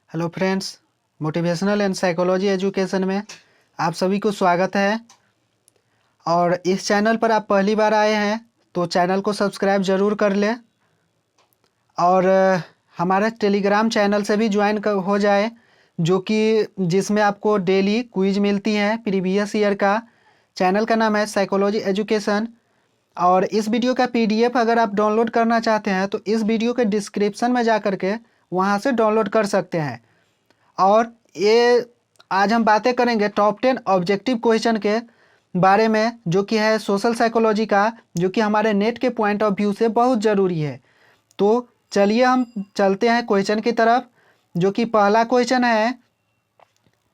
Hello friends, motivational and psychology education में आप सभी को स्वागत है। और इस चैनल पर आप पहली बार आए हैं तो चैनल को सब्सक्राइब ज़रूर कर लें और हमारे टेलीग्राम चैनल से भी ज्वाइन हो जाए, जो कि जिसमें आपको डेली क्विज मिलती है प्रीवियस ईयर का। चैनल का नाम है साइकोलॉजी एजुकेशन। और इस वीडियो का पीडीएफ अगर आप डाउनलोड करना चाहते हैं तो इस वीडियो के डिस्क्रिप्शन में जा कर के वहाँ से डाउनलोड कर सकते हैं। और ये आज हम बातें करेंगे टॉप 10 ऑब्जेक्टिव क्वेश्चन के बारे में, जो कि है सोशल साइकोलॉजी का, जो कि हमारे नेट के पॉइंट ऑफ व्यू से बहुत ज़रूरी है। तो चलिए हम चलते हैं क्वेश्चन की तरफ, जो कि पहला क्वेश्चन है।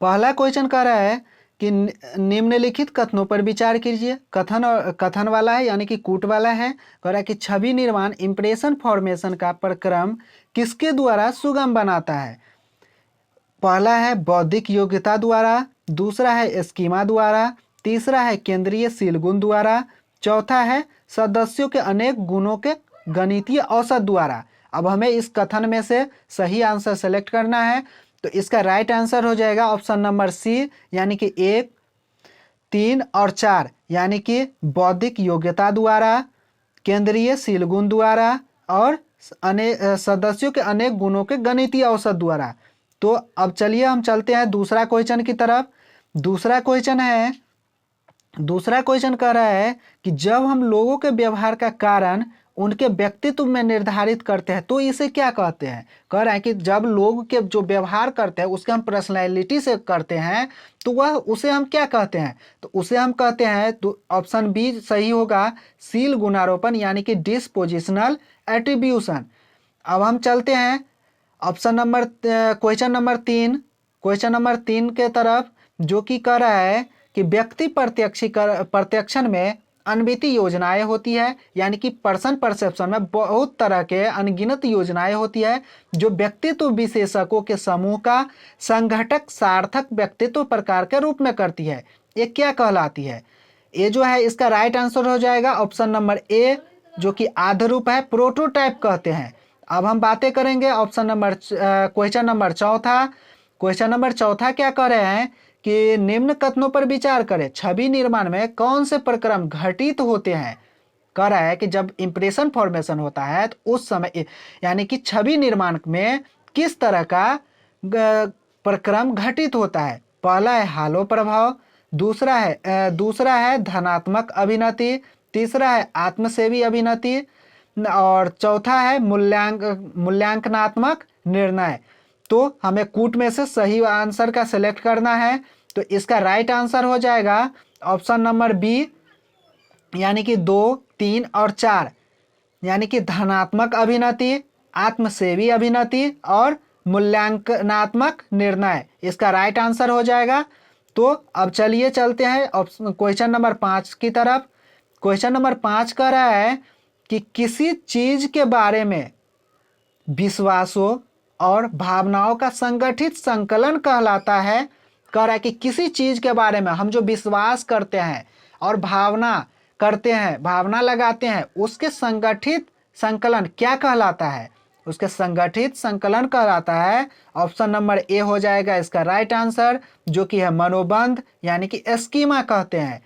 पहला क्वेश्चन कह रहा है कि निम्नलिखित कथनों पर विचार कीजिए। कथन वाला है, यानी कि कूट वाला है। कह रहा है कि छवि निर्माण इंप्रेशन फॉर्मेशन का प्रक्रम किसके द्वारा सुगम बनाता है। पहला है बौद्धिक योग्यता द्वारा, दूसरा है स्कीमा द्वारा, तीसरा है केंद्रीय शीलगुण द्वारा, चौथा है सदस्यों के अनेक गुणों के गणितीय औसत द्वारा। अब हमें इस कथन में से सही आंसर सेलेक्ट करना है, तो इसका राइट आंसर हो जाएगा ऑप्शन नंबर सी, यानी कि 1, 3 और 4, यानी कि बौद्धिक योग्यता द्वारा, केंद्रीय शीलगुण द्वारा और सदस्यों के अनेक गुणों के गणितीय औसत द्वारा। तो अब चलिए हम चलते हैं दूसरा क्वेश्चन की तरफ। दूसरा क्वेश्चन कह रहा है कि जब हम लोगों के व्यवहार का कारण उनके व्यक्तित्व में निर्धारित करते हैं तो इसे क्या कहते हैं। कह रहा है कि जब लोग के जो व्यवहार करते हैं उसके हम पर्सनैलिटी से करते हैं तो वह उसे हम क्या कहते हैं, तो उसे हम कहते हैं, तो ऑप्शन बी सही होगा, शील गुणारोपण, यानी कि डिस्पोजिशनल एट्रीब्यूशन। अब हम चलते हैं क्वेश्चन नंबर 3 के तरफ, जो कि कह रहा है कि व्यक्ति प्रत्यक्षण में अनविति योजनाएं होती है, यानी कि पर्सन परसेप्शन में बहुत तरह के अनगिनत योजनाएं होती है जो व्यक्तित्व विशेषकों के समूह का संघटक सार्थक व्यक्तित्व प्रकार के रूप में करती है। ये क्या कहलाती है? ये जो है इसका राइट आंसर हो जाएगा ऑप्शन नंबर ए, जो कि आधारूप है, प्रोटोटाइप कहते हैं। अब हम बातें करेंगे क्वेश्चन नंबर चौथा क्या कह रहे हैं कि निम्न कथनों पर विचार करें। छवि निर्माण में कौन से प्रक्रम घटित होते हैं। कह रहा है कि जब इंप्रेशन फॉर्मेशन होता है तो उस समय, यानी कि छवि निर्माण में किस तरह का प्रक्रम घटित होता है। पहला है हालो प्रभाव, दूसरा है धनात्मक अभिनति, तीसरा है आत्मसेवी अभिनति और चौथा है मूल्यांकनात्मक निर्णय। तो हमें कूट में से सही आंसर का सिलेक्ट करना है, तो इसका राइट आंसर हो जाएगा ऑप्शन नंबर बी, यानी कि 2, 3 और 4, यानी कि धनात्मक अभिनति, आत्मसेवी अभिनति और मूल्यांकनात्मक निर्णय। इसका राइट आंसर हो जाएगा। तो अब चलिए चलते हैं क्वेश्चन नंबर 5 की तरफ। क्वेश्चन नंबर 5 कह रहा है कि किसी चीज के बारे में विश्वासों और भावनाओं का संगठित संकलन कहलाता है। कह रहा है कि किसी चीज के बारे में हम जो विश्वास करते हैं और भावना करते हैं, भावना लगाते हैं, उसके संगठित संकलन क्या कहलाता है? उसके संगठित संकलन कहलाता है ऑप्शन नंबर ए हो जाएगा इसका राइट आंसर, जो कि है मनोबंध, यानी कि स्कीमा कहते हैं।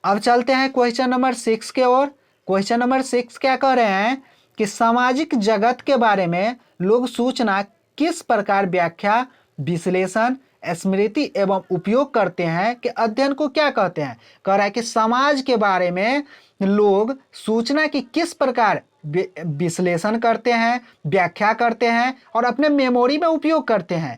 अब चलते हैं क्वेश्चन नंबर 6 के ओर। क्वेश्चन नंबर 6 क्या कह रहे हैं कि सामाजिक जगत के बारे में लोग सूचना किस प्रकार व्याख्या, विश्लेषण, स्मृति एवं उपयोग करते हैं कि अध्ययन को क्या कहते हैं। कह रहा है कि समाज के बारे में लोग सूचना की किस प्रकार विश्लेषण करते हैं, व्याख्या करते हैं और अपने मेमोरी में उपयोग करते हैं,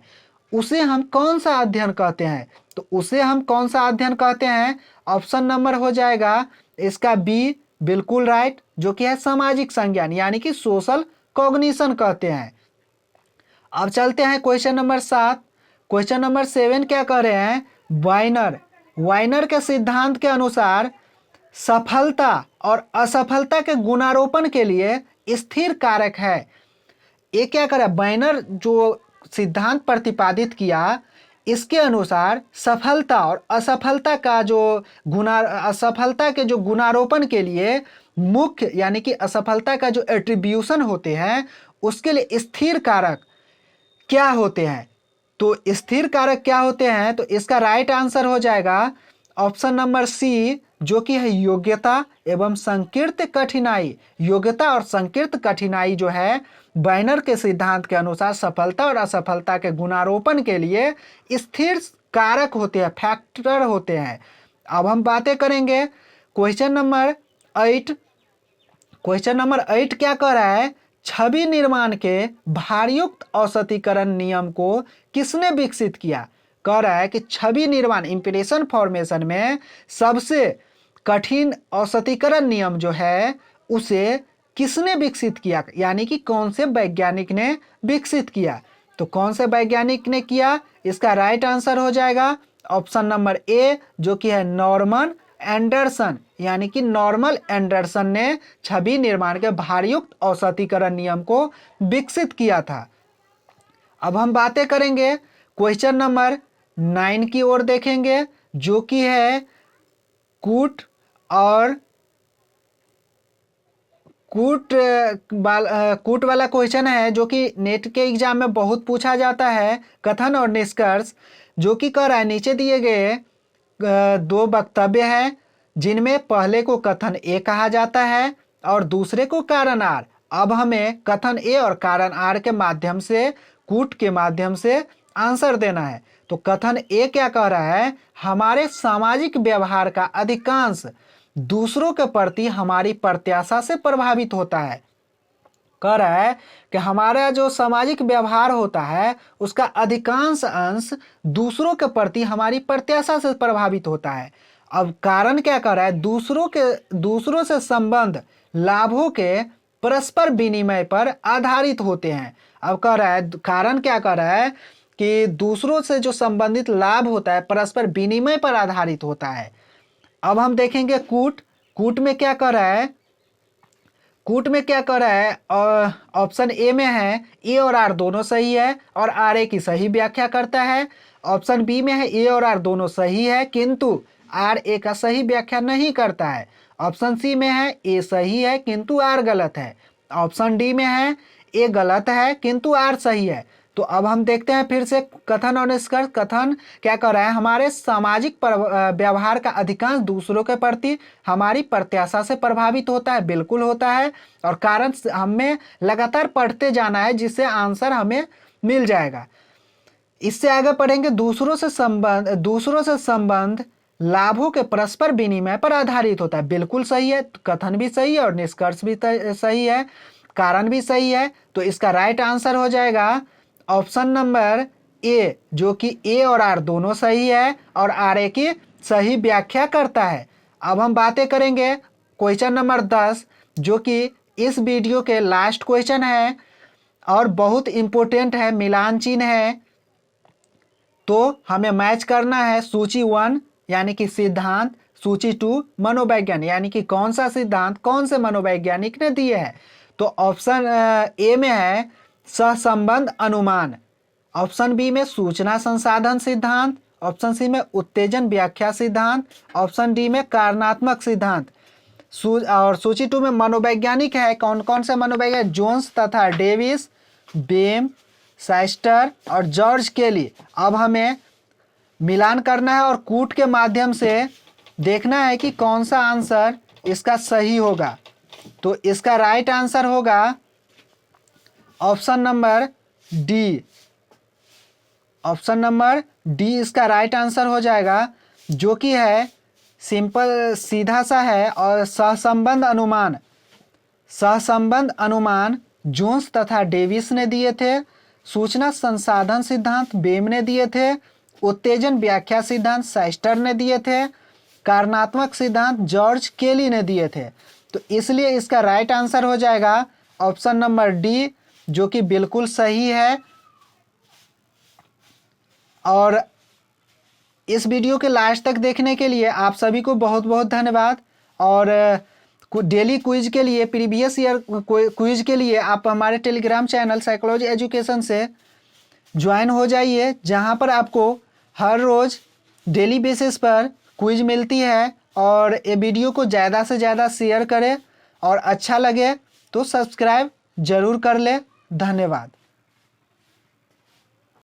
उसे हम कौन सा अध्ययन कहते हैं। तो उसे हम कौन सा अध्ययन कहते हैं? ऑप्शन नंबर हो जाएगा इसका बी, बिल्कुल राइट, जो कि है सामाजिक संज्ञान, यानी कि सोशल कॉग्निशन कहते हैं। अब चलते हैं क्वेश्चन नंबर 7। क्वेश्चन नंबर 7 क्या कह रहे हैं? वाइनर के सिद्धांत के अनुसार सफलता और असफलता के गुणारोपण के लिए स्थिर कारक है। ये क्या करे, वाइनर जो सिद्धांत प्रतिपादित किया, इसके अनुसार सफलता और असफलता के जो गुणारोपण के लिए मुख्य, यानी कि असफलता का जो एट्रीब्यूशन होते हैं उसके लिए स्थिर कारक क्या होते हैं। तो स्थिर कारक क्या होते हैं, तो इसका राइट आंसर हो जाएगा ऑप्शन नंबर सी, जो कि है योग्यता एवं संकीर्ण कठिनाई। योग्यता और संकीर्ण कठिनाई जो है बाइनर के सिद्धांत के अनुसार सफलता और असफलता के गुणारोपण के लिए स्थिर कारक होते हैं, फैक्टर होते हैं। अब हम बातें करेंगे क्वेश्चन नंबर 8। क्वेश्चन नंबर 8 क्या कह रहा है, छवि निर्माण के भारयुक्त औसतीकरण नियम को किसने विकसित किया। कह रहा है कि छवि निर्माण इंप्रेशन फॉर्मेशन में सबसे कठिन औसतीकरण नियम जो है उसे किसने विकसित किया, यानी कि कौन से वैज्ञानिक ने विकसित किया। तो कौन से वैज्ञानिक ने किया, इसका राइट आंसर हो जाएगा ऑप्शन नंबर ए, जो कि है नॉर्मन एंडरसन। यानी कि नॉर्मन एंडरसन ने छवि निर्माण के भारयुक्त औसतीकरण नियम को विकसित किया था। अब हम बातें करेंगे क्वेश्चन नंबर 9 की ओर देखेंगे, जो कि है कूट वाला क्वेश्चन है, जो कि नेट के एग्जाम में बहुत पूछा जाता है। कथन और निष्कर्ष, जो कि कह रहा है नीचे दिए गए दो वक्तव्य हैं, जिनमें पहले को कथन ए कहा जाता है और दूसरे को कारण आर। अब हमें कथन ए और कारण आर के माध्यम से, कूट के माध्यम से आंसर देना है। तो कथन ए क्या कह रहा है, हमारे सामाजिक व्यवहार का अधिकांश दूसरों के प्रति हमारी प्रत्याशा से प्रभावित होता है। कह रहा है कि हमारा जो सामाजिक व्यवहार होता है उसका अधिकांश अंश दूसरों के प्रति हमारी प्रत्याशा से प्रभावित होता है। अब कारण क्या कर रहा है, दूसरों से संबंध लाभों के परस्पर विनिमय पर आधारित होते हैं। अब कह रहा है कारण क्या कर रहा है कि दूसरों से जो संबंधित लाभ होता है परस्पर विनिमय पर आधारित होता है। अब हम देखेंगे कूट में क्या कर रहा है, कूट में क्या कर रहा है, ऑप्शन ए में है ए और आर दोनों सही है और आर ए की सही व्याख्या करता है। ऑप्शन बी में है ए और आर दोनों सही है किंतु आर ए का सही व्याख्या नहीं करता है। ऑप्शन सी में है ए सही है किंतु आर गलत है। ऑप्शन डी में है ए गलत है किंतु आर सही है। तो अब हम देखते हैं फिर से कथन और निष्कर्ष। कथन क्या कर रहा है, हमारे सामाजिक व्यवहार का अधिकांश दूसरों के प्रति हमारी प्रत्याशा से प्रभावित होता है, बिल्कुल होता है। और कारण हमें लगातार पढ़ते जाना है जिससे आंसर हमें मिल जाएगा। इससे आगे पढ़ेंगे दूसरों से संबंध लाभों के परस्पर विनिमय पर आधारित होता है, बिल्कुल सही है। कथन भी सही है और निष्कर्ष भी सही है, कारण भी सही है। तो इसका राइट आंसर हो जाएगा ऑप्शन नंबर ए, जो कि ए और आर दोनों सही है और आर ए की सही व्याख्या करता है। अब हम बातें करेंगे क्वेश्चन नंबर 10, जो कि इस वीडियो के लास्ट क्वेश्चन है और बहुत इंपॉर्टेंट है, मिलान चिन्ह है। तो हमें मैच करना है सूची 1 यानी कि सिद्धांत, सूची 2 मनोवैज्ञानिक यानी कि कौन सा सिद्धांत कौन से मनोवैज्ञानिक ने दिए हैं। तो ऑप्शन ए में है सहसंबंध अनुमान, ऑप्शन बी में सूचना संसाधन सिद्धांत, ऑप्शन सी में उत्तेजन व्याख्या सिद्धांत, ऑप्शन डी में कारणात्मक सिद्धांत। और सूची 2 में मनोवैज्ञानिक है, कौन कौन से मनोवैज्ञानिक, जोन्स तथा डेविस, बेम, साइस्टर और जॉर्ज केली। अब हमें मिलान करना है और कूट के माध्यम से देखना है कि कौन सा आंसर इसका सही होगा। तो इसका राइट आंसर होगा option number D. Option number D इसका राइट आंसर हो जाएगा, जो कि है सिंपल सीधा सा है। और सहसंबंध अनुमान जोन्स तथा डेविस ने दिए थे, सूचना संसाधन सिद्धांत बेम ने दिए थे, उत्तेजन व्याख्या सिद्धांत साइस्टर ने दिए थे, कारणात्मक सिद्धांत जॉर्ज केली ने दिए थे। तो इसलिए इसका राइट आंसर हो जाएगा ऑप्शन नंबर डी, जो कि बिल्कुल सही है। और इस वीडियो के लास्ट तक देखने के लिए आप सभी को बहुत बहुत धन्यवाद। और डेली क्विज के लिए, प्रीवियस ईयर क्विज के लिए आप हमारे टेलीग्राम चैनल साइकोलॉजी एजुकेशन से ज्वाइन हो जाइए, जहां पर आपको हर रोज़ डेली बेसिस पर क्विज मिलती है। और ये वीडियो को ज़्यादा से ज़्यादा शेयर करें और अच्छा लगे तो सब्सक्राइब ज़रूर कर ले। धन्यवाद।